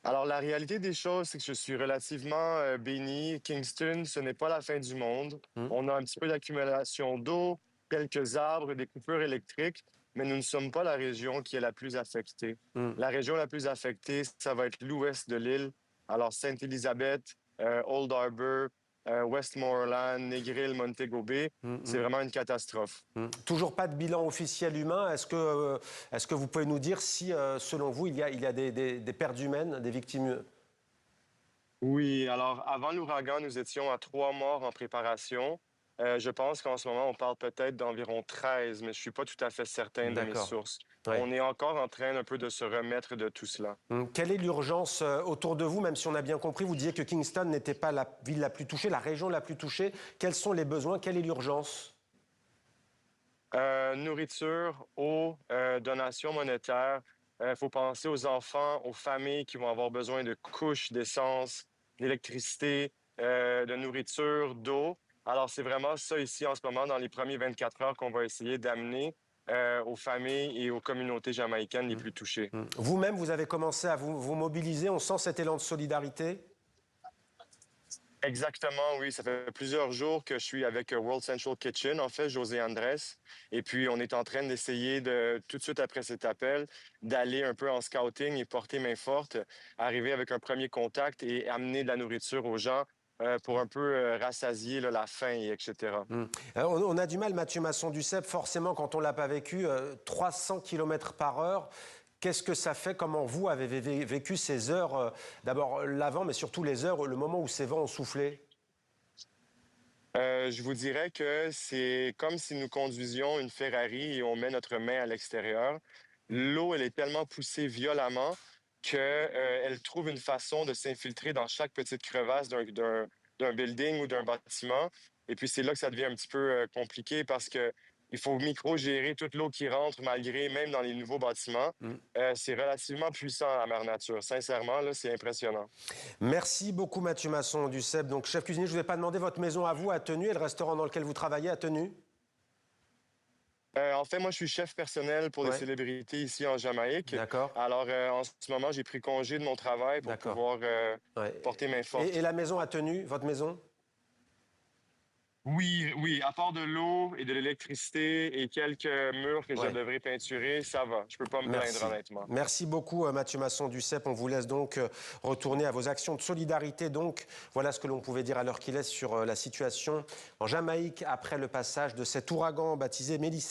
Alors, la réalité des choses, c'est que je suis relativement béni. Kingston, ce n'est pas la fin du monde. Hmm, On a un petit peu d'accumulation d'eau, quelques arbres, des coupures électriques, mais nous ne sommes pas la région qui est la plus affectée. hmm, La région la plus affectée, ça va être l'ouest de l'île. Alors, Sainte-Élisabeth, Old Harbour, Westmoreland, Negril, Montego Bay, hmm, c'est hmm, vraiment une catastrophe. hmm. Toujours pas de bilan officiel humain. Est-ce que vous pouvez nous dire si, selon vous, il y a des pertes humaines, des victimes? Oui, alors avant l'ouragan, nous étions à 3 morts en préparation. Je pense qu'en ce moment, on parle peut-être d'environ 13, mais je suis pas tout à fait certain de mes D'accord. sources. Ouais. On est encore en train un peu de se remettre de tout cela. Quelle est l'urgence autour de vous, même si on a bien compris, vous disiez que Kingston n'était pas la ville la plus touchée, la région la plus touchée. Quels sont les besoins? Quelle est l'urgence? Nourriture, eau, donations monétaires. Il faut penser aux enfants, aux familles qui vont avoir besoin de couches, d'essence, d'électricité, de nourriture, d'eau. Alors, c'est vraiment ça ici en ce moment, dans les premiers 24 heures, qu'on va essayer d'amener aux familles et aux communautés jamaïcaines les plus touchées. Vous-même, vous avez commencé à vous mobiliser. On sent cet élan de solidarité. Exactement, oui. Ça fait plusieurs jours que je suis avec World Central Kitchen, en fait, José Andrés. Et puis, on est en train d'essayer de, tout de suite après cet appel, d'aller un peu en scouting et porter main forte, arriver avec un premier contact et amener de la nourriture aux gens pour un peu rassasier là, la faim, et etc. On a du mal, Mathieu Masson-Duceppe, forcément, quand on ne l'a pas vécu, 300 km par heure. Qu'est-ce que ça fait? Comment vous avez vécu ces heures, d'abord l'avant, mais surtout les heures, le moment où ces vents ont soufflé? Je vous dirais que c'est comme si nous conduisions une Ferrari et on met notre main à l'extérieur. L'eau, elle est tellement poussée violemment que, elle trouve une façon de s'infiltrer dans chaque petite crevasse d'un building ou d'un bâtiment. Et puis c'est là que ça devient un petit peu compliqué parce que il faut micro-gérer toute l'eau qui rentre malgré, même dans les nouveaux bâtiments. C'est relativement puissant la mère nature. Sincèrement, là, c'est impressionnant. Merci beaucoup, Mathieu Masson-Duceppe. Donc, chef cuisinier, je ne vous ai pas demandé votre maison à vous, à Tenu, et le restaurant dans lequel vous travaillez, à Tenu? En fait, moi, je suis chef personnel pour des Ouais, célébrités ici en Jamaïque. d'accord, Alors, en ce moment, j'ai pris congé de mon travail pour d'accord. pouvoir Ouais. porter main Et forte. la maison à Tenu, votre maison? Oui, oui, à part de l'eau et de l'électricité et quelques murs que je Ouais. devrais peinturer, ça va. Je peux pas me plaindre, Merci. honnêtement. Merci beaucoup, Mathieu Masson-Duceppe. On vous laisse donc retourner à vos actions de solidarité. Donc, voilà ce que l'on pouvait dire à l'heure qu'il est sur la situation en Jamaïque après le passage de cet ouragan baptisé Mélissa.